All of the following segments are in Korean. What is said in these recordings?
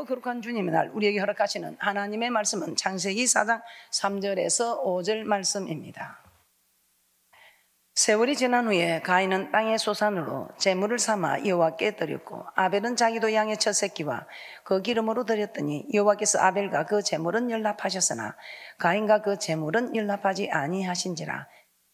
귀하고 거룩한 주님의 날 우리에게 허락하시는 하나님의 말씀은 창세기 4장 3절에서 5절 말씀입니다. 세월이 지난 후에 가인은 땅의 소산으로 제물을 삼아 여호와께 드렸고 아벨은 자기도 양의 첫 새끼와 그 기름으로 드렸더니 여호와께서 아벨과 그 제물은 연락하셨으나 가인과 그 제물은 연락하지 아니하신지라.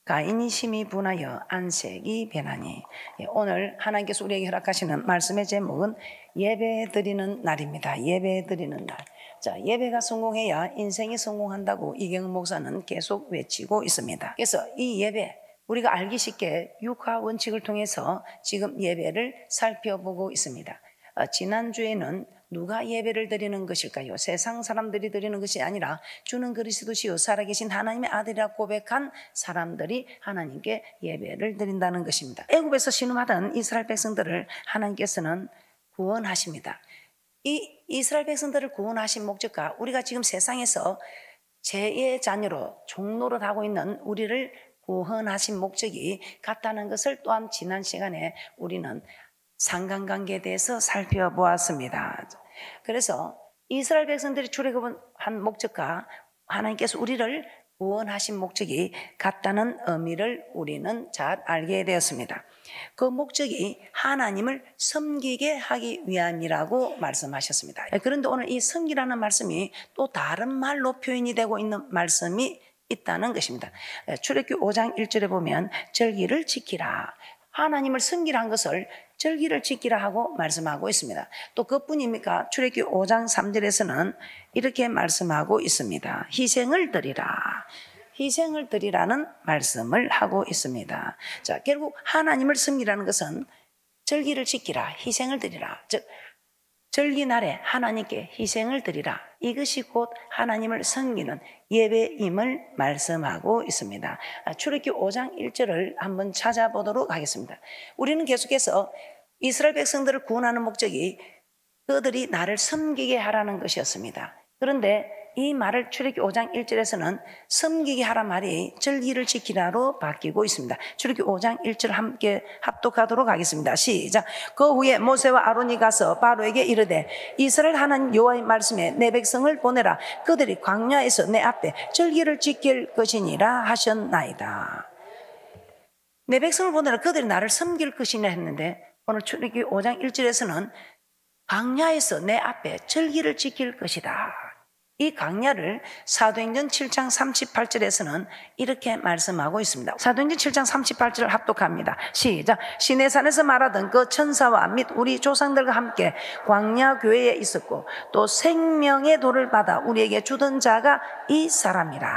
가인이 심히 분하여 안색이 변하니. 오늘 하나님께서 우리에게 허락하시는 말씀의 제목은 예배 드리는 날입니다. 예배 드리는 날. 자, 예배가 성공해야 인생이 성공한다고 이경은 목사는 계속 외치고 있습니다. 그래서 이 예배, 우리가 알기 쉽게 육하 원칙을 통해서 지금 예배를 살펴보고 있습니다. 지난주에는 누가 예배를 드리는 것일까요? 세상 사람들이 드리는 것이 아니라 주는 그리스도시요 살아계신 하나님의 아들이라 고백한 사람들이 하나님께 예배를 드린다는 것입니다. 애굽에서 신음하던 이스라엘 백성들을 하나님께서는 구원하십니다. 이 이스라엘 백성들을 구원하신 목적과 우리가 지금 세상에서 죄의 자녀로 종노릇하고 있는 우리를 구원하신 목적이 같다는 것을 또한 지난 시간에 우리는 상관관계에 대해서 살펴보았습니다. 그래서 이스라엘 백성들이 출애굽한 목적과 하나님께서 우리를 구원하신 목적이 같다는 의미를 우리는 잘 알게 되었습니다. 그 목적이 하나님을 섬기게 하기 위함이라고 말씀하셨습니다. 그런데 오늘 이 섬기라는 말씀이 또 다른 말로 표현이 되고 있는 말씀이 있다는 것입니다. 출애굽기 5장 1절에 보면 절기를 지키라, 하나님을 섬기라는 것을 절기를 지키라 하고 말씀하고 있습니다. 또 그뿐입니까? 출애굽기 5장 3절에서는 이렇게 말씀하고 있습니다. 희생을 드리라, 희생을 드리라는 말씀을 하고 있습니다. 자, 결국 하나님을 섬기라는 것은 절기를 지키라, 희생을 드리라, 즉 절기날에 하나님께 희생을 드리라, 이것이 곧 하나님을 섬기는 예배임을 말씀하고 있습니다. 출애굽기 5장 1절을 한번 찾아보도록 하겠습니다. 우리는 계속해서 이스라엘 백성들을 구원하는 목적이 그들이 나를 섬기게 하라는 것이었습니다. 그런데 이 말을 출애굽기 5장 1절에서는 섬기게 하라 말이 절기를 지키라로 바뀌고 있습니다. 출애굽기 5장 1절 함께 합독하도록 하겠습니다. 시작. 그 후에 모세와 아론이 가서 바로에게 이르되 이스라엘 하나님 여호와의 말씀에 내 백성을 보내라, 그들이 광야에서 내 앞에 절기를 지킬 것이니라 하셨나이다. 내 백성을 보내라, 그들이 나를 섬길 것이냐 했는데 오늘 출애굽기 5장 1절에서는 광야에서 내 앞에 절기를 지킬 것이다. 이 광야를 사도행전 7장 38절에서는 이렇게 말씀하고 있습니다. 사도행전 7장 38절을 합독합니다. 시작. 시내산에서 말하던 그 천사와 및 우리 조상들과 함께 광야 교회에 있었고 또 생명의 돌을 받아 우리에게 주던 자가 이 사람이라.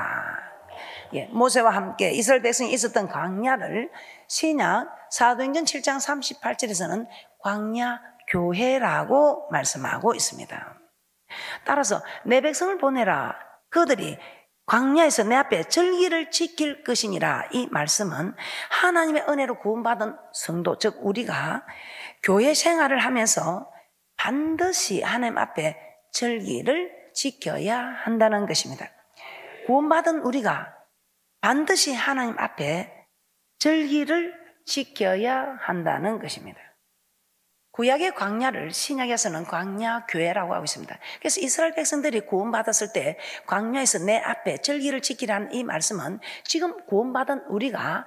모세와 함께 이스라엘 백성이 있었던 광야를 신약 사도행전 7장 38절에서는 광야 교회라고 말씀하고 있습니다. 따라서 내 백성을 보내라, 그들이 광야에서 내 앞에 절기를 지킬 것이니라. 이 말씀은 하나님의 은혜로 구원받은 성도, 즉 우리가 교회 생활을 하면서 반드시 하나님 앞에 절기를 지켜야 한다는 것입니다. 구원받은 우리가 반드시 하나님 앞에 절기를 지켜야 한다는 것입니다. 구약의 광야를 신약에서는 광야 교회라고 하고 있습니다. 그래서 이스라엘 백성들이 구원받았을 때 광야에서 내 앞에 절기를 지키라는 이 말씀은 지금 구원받은 우리가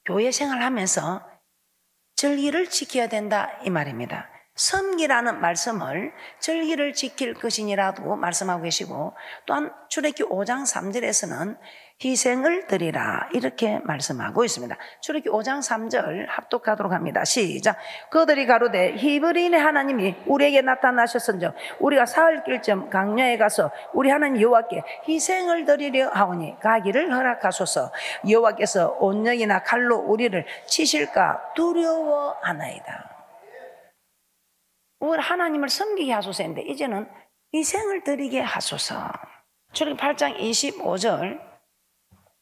교회 생활하면서 절기를 지켜야 된다 이 말입니다. 섬기라는 말씀을 절기를 지킬 것이니라도 말씀하고 계시고, 또한 출애굽기 5장 3절에서는 희생을 드리라 이렇게 말씀하고 있습니다. 출애굽기 5장 3절 합독하도록 합니다. 시작. 그들이 가로되 히브리인의 하나님이 우리에게 나타나셨은즉 우리가 사흘 길쯤 광야에 가서 우리 하나님 여호와께 희생을 드리려 하오니 가기를 허락하소서. 여호와께서 온영이나 칼로 우리를 치실까 두려워하나이다. 우리 하나님을 섬기게 하소서 했는데 이제는 희생을 드리게 하소서. 출애굽기 8장 25절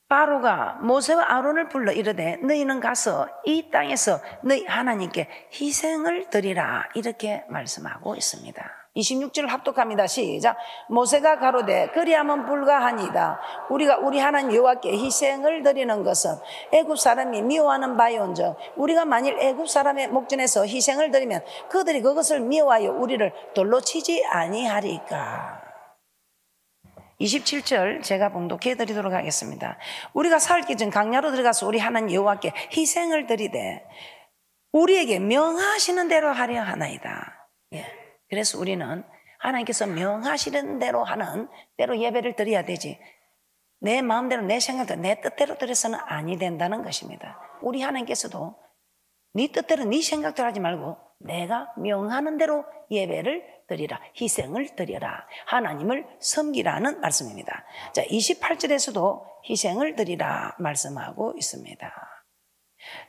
바로가 모세와 아론을 불러 이르되 너희는 가서 이 땅에서 너희 하나님께 희생을 드리라 이렇게 말씀하고 있습니다. 26절 합독합니다. 시작. 모세가 가로되 그리하면 불가하니이다. 우리가 우리 하나님 여호와께 희생을 드리는 것은 애굽 사람이 미워하는 바이온즉 우리가 만일 애굽 사람의 목전에서 희생을 드리면 그들이 그것을 미워하여 우리를 돌로 치지 아니하리까. 27절 제가 봉독해 드리도록 하겠습니다. 우리가 살기 전 강야로 들어가서 우리 하나님 여호와께 희생을 드리되 우리에게 명하시는 대로 하려 하나이다. 예. 그래서 우리는 하나님께서 명하시는 대로 하는 대로 예배를 드려야 되지, 내 마음대로 내 생각대로 내 뜻대로 드려서는 아니 된다는 것입니다. 우리 하나님께서도 네 뜻대로 네 생각대로 하지 말고 내가 명하는 대로 예배를 드리라, 희생을 드려라, 하나님을 섬기라는 말씀입니다. 자, 28절에서도 희생을 드리라 말씀하고 있습니다.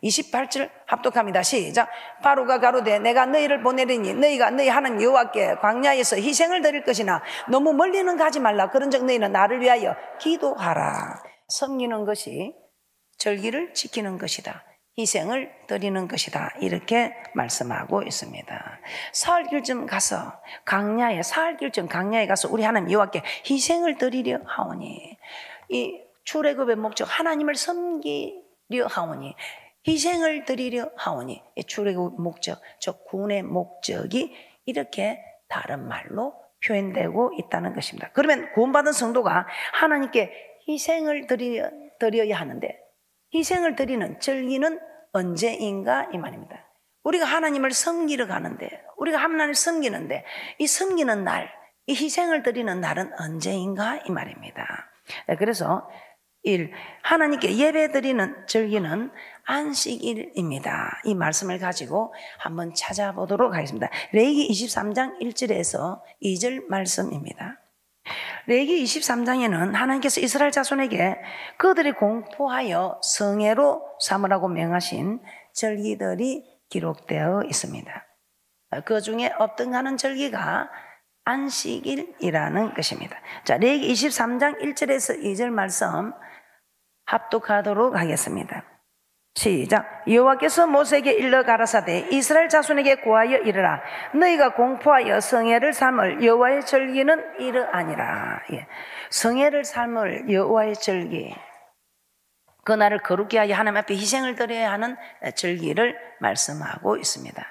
28절 합독합니다. 시작. 바로가 가로되 내가 너희를 보내리니 너희가 너희 하나님 여호와께 광야에서 희생을 드릴 것이나 너무 멀리는 가지 말라. 그런즉 너희는 나를 위하여 기도하라. 섬기는 것이 절기를 지키는 것이다, 희생을 드리는 것이다, 이렇게 말씀하고 있습니다. 사흘길쯤 가서 사흘길쯤 강야에 가서 우리 하나님 여호와께 희생을 드리려 하오니, 이 출애굽의 목적 하나님을 섬기려 하오니, 희생을 드리려 하오니, 출애굽 목적, 저 구원의 목적이 이렇게 다른 말로 표현되고 있다는 것입니다. 그러면 구원받은 성도가 하나님께 희생을 드려야 하는데, 희생을 드리는 절기는 언제인가 이 말입니다. 우리가 하나님을 섬기러 가는데, 우리가 하나님을 섬기는데 이 섬기는 날, 이 희생을 드리는 날은 언제인가 이 말입니다. 그래서 1. 하나님께 예배드리는 절기는 안식일입니다. 이 말씀을 가지고 한번 찾아보도록 하겠습니다. 레위기 23장 1절에서 2절 말씀입니다. 레위기 23장에는 하나님께서 이스라엘 자손에게 그들이 공포하여 성회로 삼으라고 명하신 절기들이 기록되어 있습니다. 그 중에 업등하는 절기가 안식일이라는 것입니다. 자, 레위기 23장 1절에서 2절 말씀 합독하도록 하겠습니다. 시작. 여호와께서 모세에게 일러 가라사대 이스라엘 자손에게 고하여 이르라. 너희가 공포하여 성회를 삼을 여호와의 절기는 이러하니라. 예. 성회를 삼을 여호와의 절기, 그날을 거룩히 하여 하나님 앞에 희생을 드려야 하는 절기를 말씀하고 있습니다.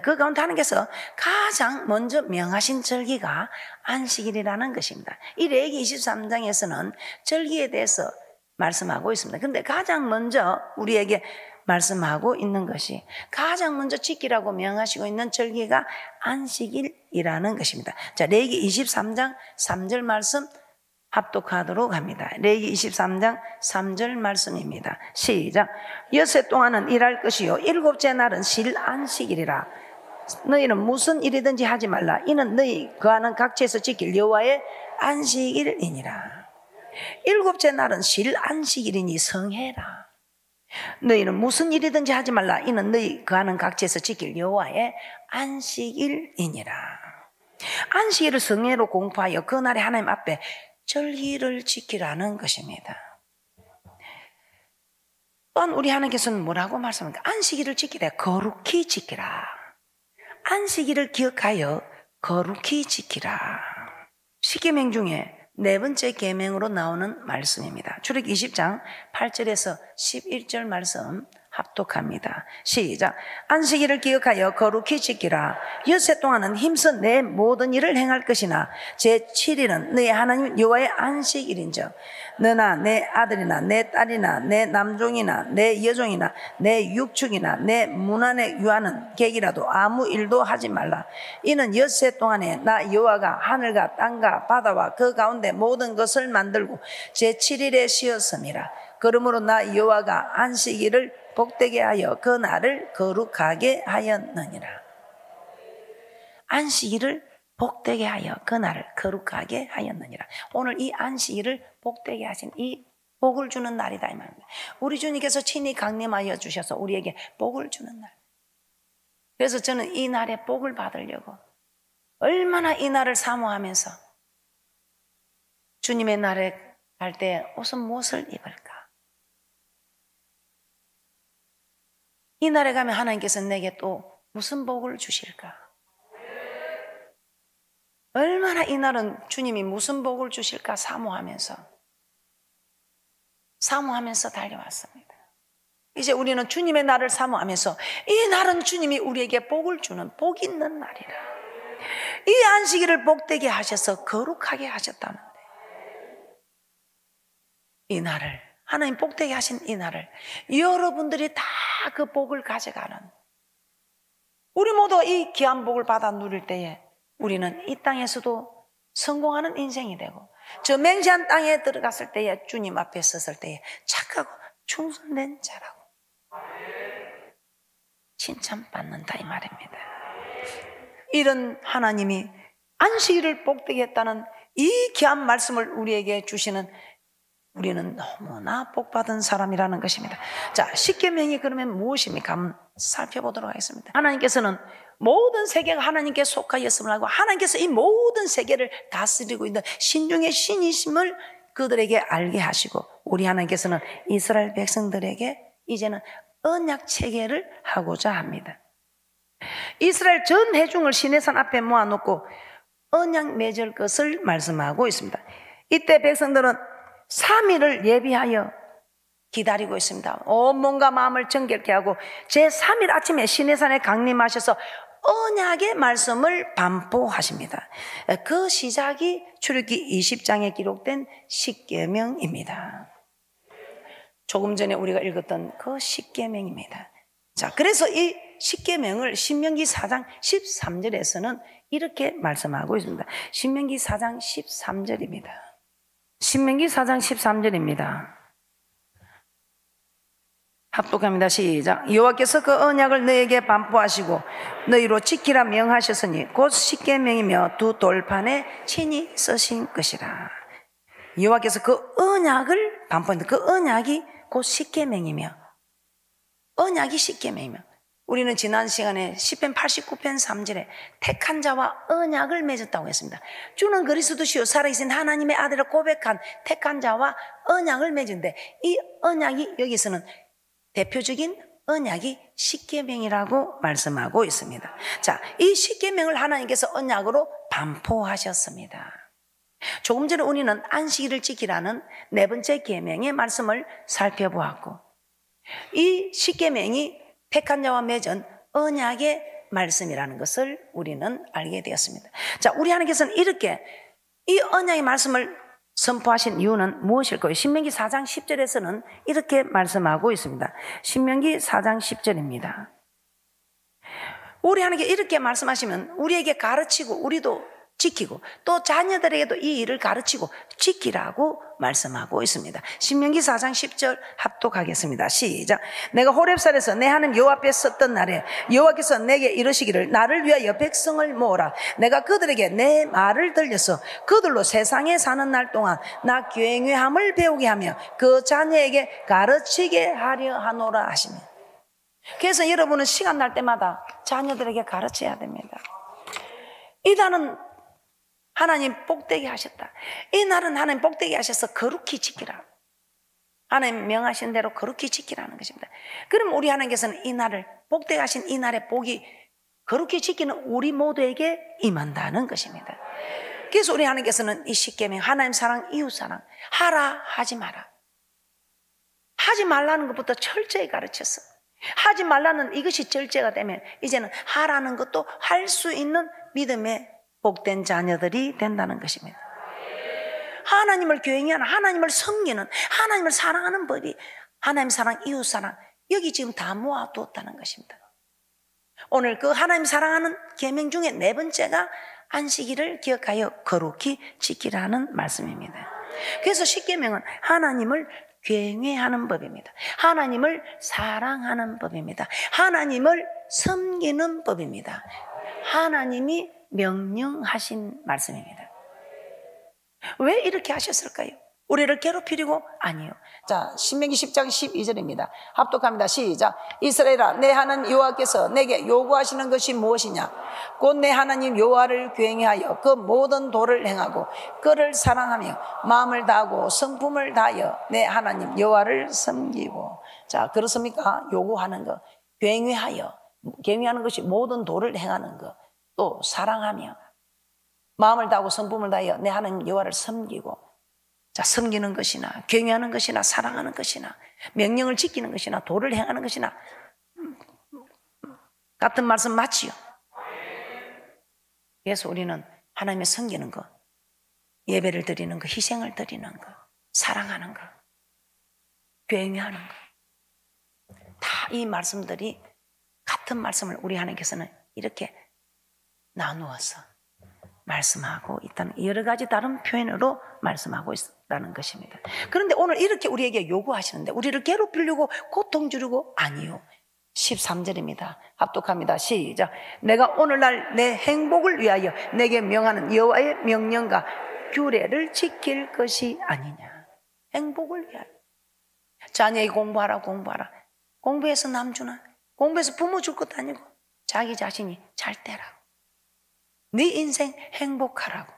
그 가운데 하나님께서 가장 먼저 명하신 절기가 안식일이라는 것입니다. 이 레위기 23장에서는 절기에 대해서 말씀하고 있습니다. 그런데 가장 먼저 우리에게 말씀하고 있는 것이, 가장 먼저 지키라고 명하시고 있는 절기가 안식일이라는 것입니다. 자, 레위기 23장 3절 말씀 합독하도록 합니다. 레위기 23장 3절 말씀입니다. 시작. 엿새 동안은 일할 것이요 일곱째 날은 실 안식일이라. 너희는 무슨 일이든지 하지 말라. 이는 너희 거하는 각지에서 지킬 여호와의 안식일이니라. 일곱째 날은 실 안식일이니 성회라. 너희는 무슨 일이든지 하지 말라. 이는 너희 거하는 각지에서 지킬 여호와의 안식일이니라. 안식일을 성회로 공포하여 그날에 하나님 앞에 절기를 지키라는 것입니다. 또한 우리 하나님께서는 뭐라고 말씀합니까? 안식일을 지키되 거룩히 지키라. 안식일을 기억하여 거룩히 지키라. 십계명 중에 네 번째 계명으로 나오는 말씀입니다. 출애굽기 20장 8절에서 11절 말씀 합독합니다. 시작. 안식일을 기억하여 거룩히 지키라. 엿새 동안은 힘써 내 모든 일을 행할 것이나 제7일은 너희 하나님 여호와의 안식일인즉 너나 내 아들이나 내 딸이나 내 남종이나 내 여종이나 내 육축이나 내 문안에 유하는 객이라도 아무 일도 하지 말라. 이는 엿새 동안에 나 여호와가 하늘과 땅과 바다와 그 가운데 모든 것을 만들고 제7일에 쉬었음이라. 그러므로 나 여호와가 안식일을 복되게 하여 그 날을 거룩하게 하였느니라. 안식일을 복되게 하여 그 날을 거룩하게 하였느니라. 오늘 이 안식일을 복되게 하신, 이 복을 주는 날이다 이 말입니다. 우리 주님께서 친히 강림하여 주셔서 우리에게 복을 주는 날. 그래서 저는 이 날에 복을 받으려고 얼마나 이 날을 사모하면서 주님의 날에 갈 때 옷은 무엇을 입을까? 이 날에 가면 하나님께서 내게 또 무슨 복을 주실까? 얼마나 이날은 주님이 무슨 복을 주실까 사모하면서 달려왔습니다. 이제 우리는 주님의 날을 사모하면서 이 날은 주님이 우리에게 복을 주는 복 있는 날이라, 이 안식일을 복되게 하셔서 거룩하게 하셨다는데, 이 날을, 하나님 복되게 하신 이 날을 여러분들이 다 그 복을 가져가는, 우리 모두 이 귀한 복을 받아 누릴 때에 우리는 이 땅에서도 성공하는 인생이 되고, 저 맹세한 땅에 들어갔을 때에 주님 앞에 섰을 때에 착하고 충성된 자라고 칭찬받는다 이 말입니다. 이런 하나님이 안식일을 복되게 했다는 이 귀한 말씀을 우리에게 주시는, 우리는 너무나 복받은 사람이라는 것입니다. 자, 십계명이 그러면 무엇입니까? 한번 살펴보도록 하겠습니다. 하나님께서는 모든 세계가 하나님께 속하였음을 알고 하나님께서 이 모든 세계를 다스리고 있는 신중의 신이심을 그들에게 알게 하시고, 우리 하나님께서는 이스라엘 백성들에게 이제는 언약 체계를 하고자 합니다. 이스라엘 전 회중을 시내산 앞에 모아놓고 언약 맺을 것을 말씀하고 있습니다. 이때 백성들은 3일을 예비하여 기다리고 있습니다. 온몸과 마음을 정결케 하고 제3일 아침에 시내산에 강림하셔서 언약의 말씀을 반포하십니다. 그 시작이 출애굽기 20장에 기록된 십계명입니다. 조금 전에 우리가 읽었던 그 십계명입니다. 자, 그래서 이 십계명을 신명기 4장 13절에서는 이렇게 말씀하고 있습니다. 신명기 4장 13절입니다. 신명기 4장 13절입니다. 합독합니다. 시작. 여호와께서 그 언약을 너에게 반포하시고 너희로 지키라 명하셨으니 곧 십계명이며 두 돌판에 친히 쓰신 것이라. 여호와께서 그 언약을 반포했는데 그 언약이 곧 십계명이며, 언약이 십계명이며, 우리는 지난 시간에 시편 89편 3절에 택한 자와 언약을 맺었다고 했습니다. 주는 그리스도시요 살아계신 하나님의 아들을 고백한 택한 자와 언약을 맺은데, 이 언약이 여기서는 대표적인 언약이 십계명이라고 말씀하고 있습니다. 자, 이 십계명을 하나님께서 언약으로 반포하셨습니다. 조금 전에 우리는 안식일을 지키라는 네 번째 계명의 말씀을 살펴보았고, 이 십계명이 택한 자와 맺은 언약의 말씀이라는 것을 우리는 알게 되었습니다. 자, 우리 하나님께서는 이렇게 이 언약의 말씀을 선포하신 이유는 무엇일까요? 신명기 4장 10절에서는 이렇게 말씀하고 있습니다. 신명기 4장 10절입니다. 우리 하나님께 이렇게 말씀하시면 우리에게 가르치고 우리도 지키고 또 자녀들에게도 이 일을 가르치고 지키라고 말씀하고 있습니다. 신명기 4장 10절 합독하겠습니다. 시작. 내가 호렙산에서 내 하나님 여호와 앞에 섰던 날에 여호와께서 내게 이르시기를 나를 위하여 백성을 모으라. 내가 그들에게 내 말을 들려서 그들로 세상에 사는 날 동안 나 경외함을 배우게 하며 그 자녀에게 가르치게 하려 하노라 하시며. 그래서 여러분은 시간 날 때마다 자녀들에게 가르쳐야 됩니다. 이 날은 하나님 복되게 하셨다. 이 날은 하나님 복되게 하셔서 거룩히 지키라. 하나님 명하신 대로 거룩히 지키라는 것입니다. 그럼 우리 하나님께서는 이 날을 복되게 하신 이 날의 복이 거룩히 지키는 우리 모두에게 임한다는 것입니다. 그래서 우리 하나님께서는 이 십계명, 하나님 사랑, 이웃 사랑, 하라 하지 마라, 하지 말라는 것부터 철저히 가르쳤어. 하지 말라는 이것이 절제가 되면 이제는 하라는 것도 할 수 있는 믿음의 복된 자녀들이 된다는 것입니다. 하나님을 경외하는, 하나님을 섬기는, 하나님을 사랑하는 법이 하나님 사랑, 이웃 사랑, 여기 지금 다 모아두었다는 것입니다. 오늘 그 하나님 사랑하는 계명 중에 네 번째가 안식일을 기억하여 거룩히 지키라는 말씀입니다. 그래서 십계명은 하나님을 경외하는 법입니다. 하나님을 사랑하는 법입니다. 하나님을 섬기는 법입니다. 하나님이 명령하신 말씀입니다. 왜 이렇게 하셨을까요? 우리를 괴롭히려고? 아니요. 자, 신명기 10장 12절입니다. 합독합니다. 시작. 이스라엘아, 내 하나님 여호와께서 내게 요구하시는 것이 무엇이냐? 곧 내 하나님 여호와를 경외하여 그 모든 도를 행하고 그를 사랑하며 마음을 다하고 성품을 다하여 내 하나님 여호와를 섬기고. 자, 그렇습니까? 요구하는 것, 경외하는 것이 모든 도를 행하는 것, 또 사랑하며 마음을 다하고 성품을 다하여 내 하나님 여호와를 섬기고, 자, 섬기는 것이나 경외하는 것이나 사랑하는 것이나 명령을 지키는 것이나 도를 행하는 것이나 같은 말씀 맞지요? 그래서 우리는 하나님의 섬기는 것, 예배를 드리는 것, 희생을 드리는 것, 사랑하는 것, 경외하는 것, 다 이 말씀들이 같은 말씀을 우리 하나님께서는 이렇게 나누어서 말씀하고 있다는, 여러 가지 다른 표현으로 말씀하고 있다는 것입니다. 그런데 오늘 이렇게 우리에게 요구하시는데 우리를 괴롭히려고 고통 주려고 아니요. 13절입니다. 합독합니다. 시작. 내가 오늘날 내 행복을 위하여 내게 명하는 여호와의 명령과 규례를 지킬 것이 아니냐. 행복을 위하여. 자녀에게 공부하라, 공부하라. 공부해서 남 주나? 공부해서 부모 줄 것도 아니고 자기 자신이 잘 되라고. 네 인생 행복하라고.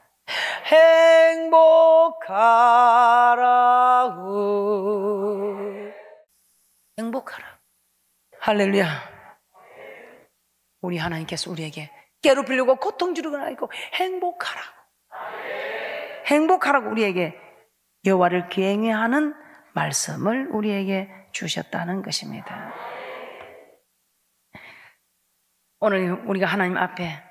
행복하라고. 행복하라고. 할렐루야. 우리 하나님께서 우리에게 괴롭히려고 고통 주려고 아니고 행복하라고. 행복하라고 우리에게 여호와를 경외하는 말씀을 우리에게 주셨다는 것입니다. 오늘 우리가 하나님 앞에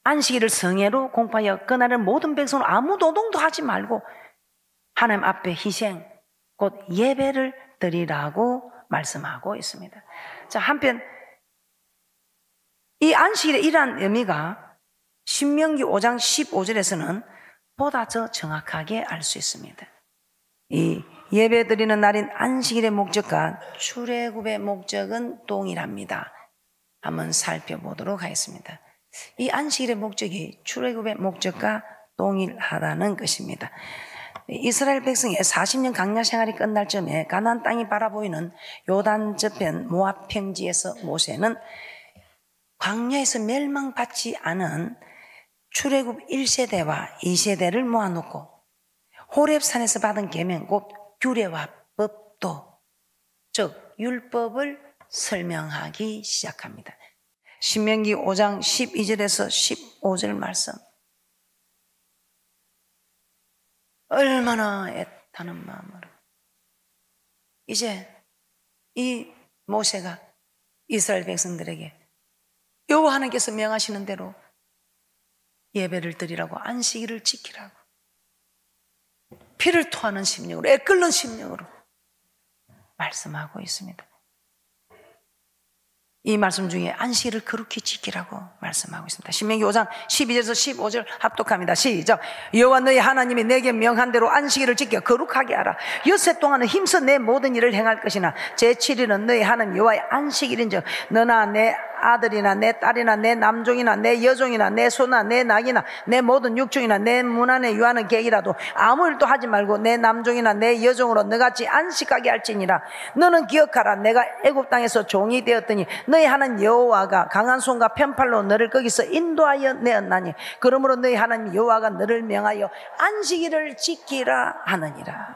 안식일을 성회로 공포하여 그날은 모든 백성은 아무 노동도 하지 말고 하나님 앞에 희생, 곧 예배를 드리라고 말씀하고 있습니다. 자, 한편 이 안식일의 이러한 의미가 신명기 5장 15절에서는 보다 더 정확하게 알 수 있습니다. 이 예배 드리는 날인 안식일의 목적과 출애굽의 목적은 동일합니다. 한번 살펴보도록 하겠습니다. 이 안식일의 목적이 출애굽의 목적과 동일하다는 것입니다. 이스라엘 백성의 40년 광야 생활이 끝날 즈음에 가나안 땅이 바라보이는 요단 저편 모압 평지에서 모세는 광야에서 멸망받지 않은 출애굽 1세대와 2세대를 모아놓고 호렙산에서 받은 계명 곧 규례와 법도, 즉 율법을 설명하기 시작합니다. 신명기 5장 12절에서 15절 말씀. 얼마나 애타는 마음으로 이제 이 모세가 이스라엘 백성들에게 여호와 하나님께서 명하시는 대로 예배를 드리라고, 안식일을 지키라고, 피를 토하는 심령으로, 애끓는 심령으로 말씀하고 있습니다. 이 말씀 중에 안식일을 거룩히 지키라고 말씀하고 있습니다. 신명기 5장 12절에서 15절 합독합니다. 시작. 여호와 너희 하나님이 내게 명한 대로 안식일을 지켜 거룩하게 하라. 엿새 동안은 힘써 내 모든 일을 행할 것이나 제7일은 너희 하나님 여호와의 안식일인즉 너나 내 아들이나 내 딸이나 내 남종이나 내 여종이나 내 소나 내 낙이나 내 모든 육종이나 내 문 안에 유하는 객이라도 아무 일도 하지 말고 내 남종이나 내 여종으로 너같이 안식하게 할지니라. 너는 기억하라. 내가 애굽 땅에서 종이 되었더니 너희 하나님 여호와가 강한 손과 편팔로 너를 거기서 인도하여 내었나니 그러므로 너희 하나님 여호와가 너를 명하여 안식일을 지키라 하느니라.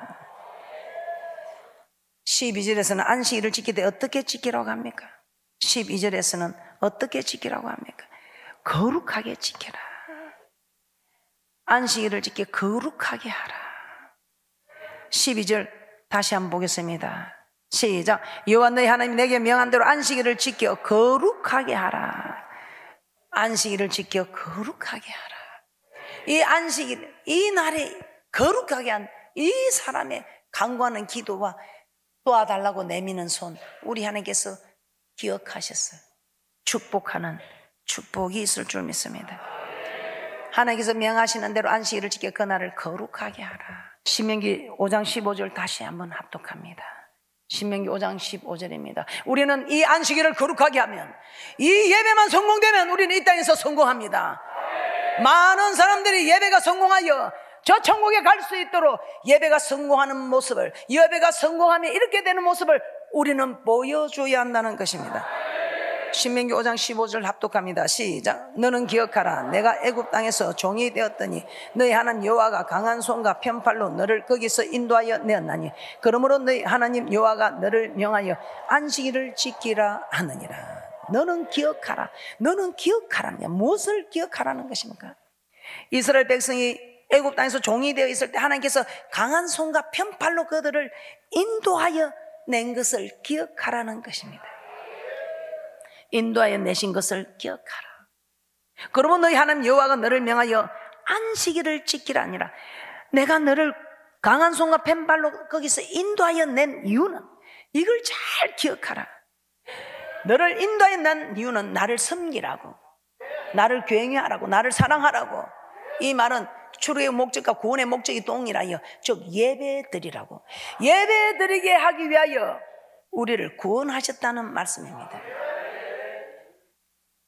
12절에서는 안식일을 지키되 어떻게 지키라고 합니까? 12절에서는 어떻게 지키라고 합니까? 거룩하게 지켜라. 안식일을 지켜 거룩하게 하라. 12절 다시 한번 보겠습니다. 시작. 여호와 너희 하나님이 내게 명한 대로 안식일을 지켜 거룩하게 하라. 안식일을 지켜 거룩하게 하라. 이 안식일, 이 날에 거룩하게 한 이 사람의 간구하는 기도와 도와달라고 내미는 손, 우리 하나님께서 기억하셨어요. 축복하는 축복이 있을 줄 믿습니다. 하나님께서 명하시는 대로 안식일을 지켜 그날을 거룩하게 하라. 신명기 5장 15절 다시 한번 합독합니다. 신명기 5장 15절입니다. 우리는 이 안식일을 거룩하게 하면, 이 예배만 성공되면 우리는 이 땅에서 성공합니다. 많은 사람들이 예배가 성공하여 저 천국에 갈 수 있도록 예배가 성공하는 모습을, 예배가 성공하면 이렇게 되는 모습을 우리는 보여줘야 한다는 것입니다. 신명기 5장 15절 합독합니다. 시작. 너는 기억하라. 내가 애굽 땅에서 종이 되었더니 너희 하나님 여호와가 강한 손과 편팔로 너를 거기서 인도하여 내었나니 그러므로 너희 하나님 여호와가 너를 명하여 안식일을 지키라 하느니라. 너는 기억하라. 너는 기억하라. 무엇을 기억하라는 것입니까? 이스라엘 백성이 애굽 땅에서 종이 되어 있을 때 하나님께서 강한 손과 편팔로 그들을 인도하여 낸 것을 기억하라는 것입니다. 인도하여 내신 것을 기억하라. 그러면 너희 하나님 여호와가 너를 명하여 안식일을 지키라 아니라, 내가 너를 강한 손과 편팔로 거기서 인도하여 낸 이유는, 이걸 잘 기억하라. 너를 인도하여 낸 이유는 나를 섬기라고, 나를 경외하라고, 나를 사랑하라고. 이 말은 출애굽의 목적과 구원의 목적이 동일하여, 즉 예배드리라고, 예배드리게 하기 위하여 우리를 구원하셨다는 말씀입니다.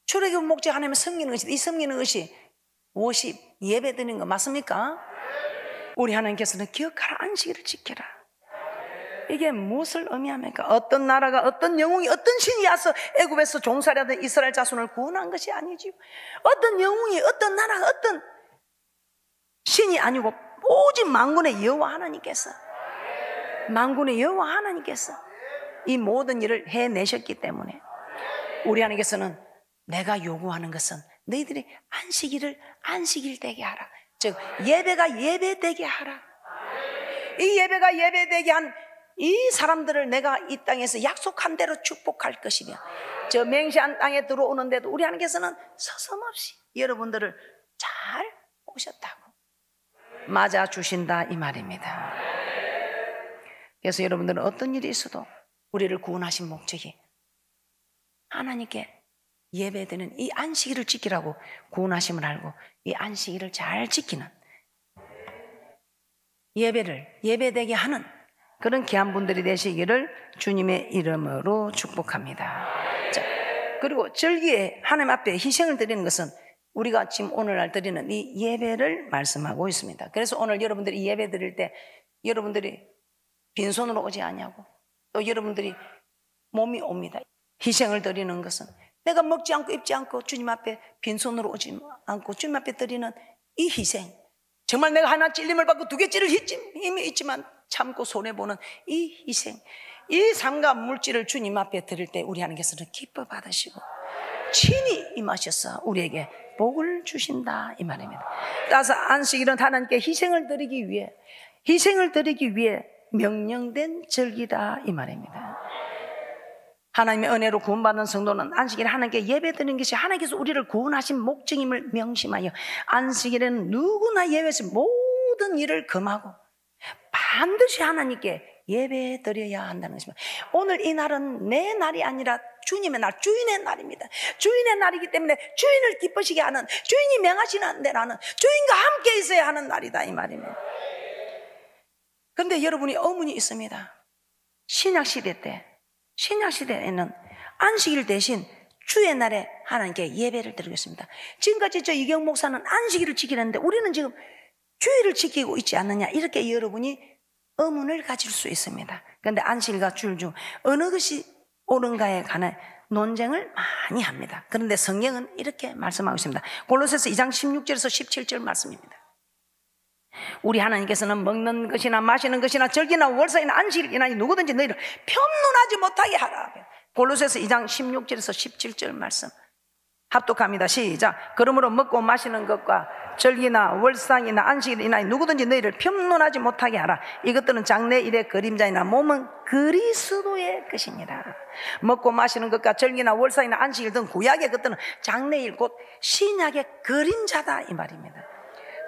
출애굽의 목적 하나님을 섬기는 것이, 이 섬기는 것이 워십, 예배드리는 거 맞습니까? 우리 하나님께서는 기억하라, 안식일을 지켜라. 이게 무엇을 의미합니까? 어떤 나라가, 어떤 영웅이, 어떤 신이 와서 애굽에서 종살이하던 이스라엘 자손을 구원한 것이 아니지요. 어떤 영웅이, 어떤 나라가, 어떤 신이 아니고 오직 만군의 여호와 하나님께서, 만군의 여호와 하나님께서 이 모든 일을 해내셨기 때문에 우리 하나님께서는 내가 요구하는 것은 너희들이 안식일을 안식일 되게 하라. 즉 예배가 예배되게 하라. 이 예배가 예배되게 한 이 사람들을 내가 이 땅에서 약속한 대로 축복할 것이며, 저 맹세한 땅에 들어오는데도 우리 하나님께서는 서슴없이 여러분들을 잘 오셨다고 맞아주신다 이 말입니다. 그래서 여러분들은 어떤 일이 있어도 우리를 구원하신 목적이 하나님께 예배드리는 이 안식일을 지키라고 구원하심을 알고 이 안식일을 잘 지키는, 예배를 예배되게 하는 그런 귀한 분들이 되시기를 주님의 이름으로 축복합니다. 자, 그리고 절기에 하나님 앞에 희생을 드리는 것은 우리가 지금 오늘날 드리는 이 예배를 말씀하고 있습니다. 그래서 오늘 여러분들이 예배 드릴 때 여러분들이 빈손으로 오지 않냐고, 또 여러분들이 몸이 옵니다. 희생을 드리는 것은 내가 먹지 않고 입지 않고 주님 앞에 빈손으로 오지 않고 주님 앞에 드리는 이 희생, 정말 내가 하나 찔림을 받고 두 개 찔릴 힘이 있지만 참고 손해보는 이 희생, 이 삶과 물질을 주님 앞에 드릴 때 우리 하나님께서는 기뻐 받으시고 친히 임하셔서 우리에게 복을 주신다 이 말입니다. 따라서 안식일은 하나님께 희생을 드리기 위해 명령된 절기다 이 말입니다. 하나님의 은혜로 구원받은 성도는 안식일에 하나님께 예배드리는 것이 하나님께서 우리를 구원하신 목적임을 명심하여 안식일에는 누구나 예외없이 모든 일을 금하고 반드시 하나님께 예배드려야 한다는 것입니다. 오늘 이 날은 내 날이 아니라 주님의 날, 주인의 날입니다. 주인의 날이기 때문에 주인을 기쁘시게 하는, 주인이 명하시는 대로 하는, 주인과 함께 있어야 하는 날이다 이 말입니다. 그런데 여러분이 의문이 있습니다. 신약시대에는 안식일 대신 주의 날에 하나님께 예배를 드리겠습니다. 지금까지 저 이경 목사는 안식일을 지키는데 우리는 지금 주일을 지키고 있지 않느냐, 이렇게 여러분이 의문을 가질 수 있습니다. 그런데 안식일과 주일 중 어느 것이 옳은가에 관해 논쟁을 많이 합니다. 그런데 성경은 이렇게 말씀하고 있습니다. 골로새서 2장 16절에서 17절 말씀입니다. 우리 하나님께서는 먹는 것이나 마시는 것이나 절기나 월사이나 안식일이나 누구든지 너희를 편론하지 못하게 하라. 골로새서 2장 16절에서 17절 말씀 합독합니다. 시작. 그러므로 먹고 마시는 것과 절기나 월상이나 안식일이나 누구든지 너희를 편론하지 못하게 하라. 이것들은 장래일의 그림자이나 몸은 그리스도의 것이니라. 먹고 마시는 것과 절기나 월상이나 안식일 등 구약의 것들은 장래일 곧 신약의 그림자다 이 말입니다.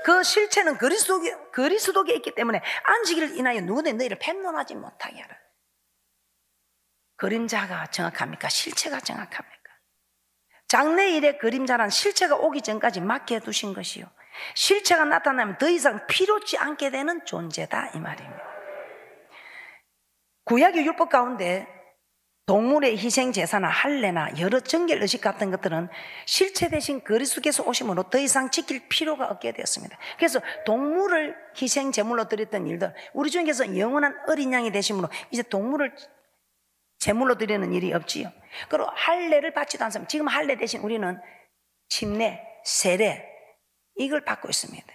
그 실체는 그리스도께 있기 때문에 안식일을 인하여 누구든지 너희를 편론하지 못하게 하라. 그림자가 정확합니까? 실체가 정확합니까? 장래일의 그림자란 실체가 오기 전까지 맡겨두신 것이요, 실체가 나타나면 더 이상 필요치 않게 되는 존재다 이 말입니다. 구약의 율법 가운데 동물의 희생 제사나 할례나 여러 정결 의식 같은 것들은 실체 대신 그리스도께서 오심으로 더 이상 지킬 필요가 없게 되었습니다. 그래서 동물을 희생 제물로 드렸던 일들, 우리 주님께서 영원한 어린 양이 되심으로 이제 동물을 제물로 드리는 일이 없지요. 그리고 할례를 받지도 않습니다. 지금 할례 대신 우리는 침례, 세례 이걸 받고 있습니다.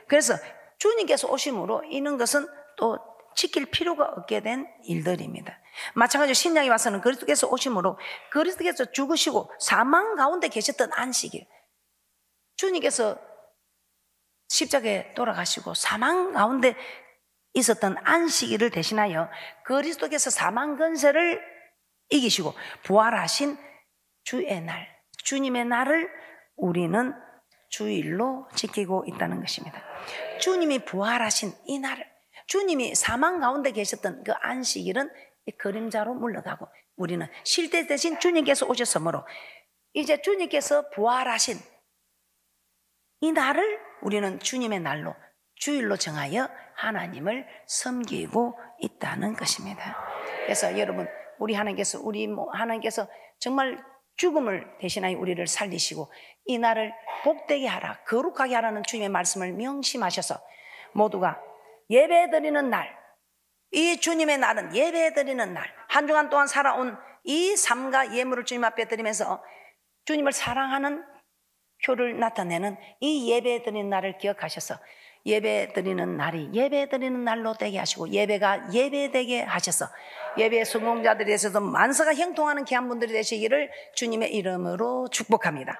그래서 주님께서 오심으로 이런 것은 또 지킬 필요가 없게 된 일들입니다. 마찬가지로 신약에 와서는 그리스도께서 오심으로 그리스도께서 죽으시고 사망 가운데 계셨던 안식일, 주님께서 십자가에 돌아가시고 사망 가운데 있었던 안식일을 대신하여 그리스도께서 사망 권세를 이기시고 부활하신 주의 날, 주님의 날을 우리는 주일로 지키고 있다는 것입니다. 주님이 부활하신 이 날을, 주님이 사망 가운데 계셨던 그 안식일은 그림자로 물러가고 우리는 실제 대신 주님께서 오셨으므로 이제 주님께서 부활하신 이 날을 우리는 주님의 날로, 주일로 정하여 하나님을 섬기고 있다는 것입니다. 그래서 여러분, 하나님께서 정말 죽음을 대신하여 우리를 살리시고 이 날을 복되게 하라, 거룩하게 하라는 주님의 말씀을 명심하셔서 모두가 예배드리는 날, 이 주님의 날은 예배드리는 날, 한 주간 동안 살아온 이 삶과 예물을 주님 앞에 드리면서 주님을 사랑하는 표를 나타내는 이 예배드리는 날을 기억하셔서 예배드리는 날이 예배드리는 날로 되게 하시고 예배가 예배되게 하셔서 예배 성공자들이 되셔서 만사가 형통하는 귀한 분들이 되시기를 주님의 이름으로 축복합니다.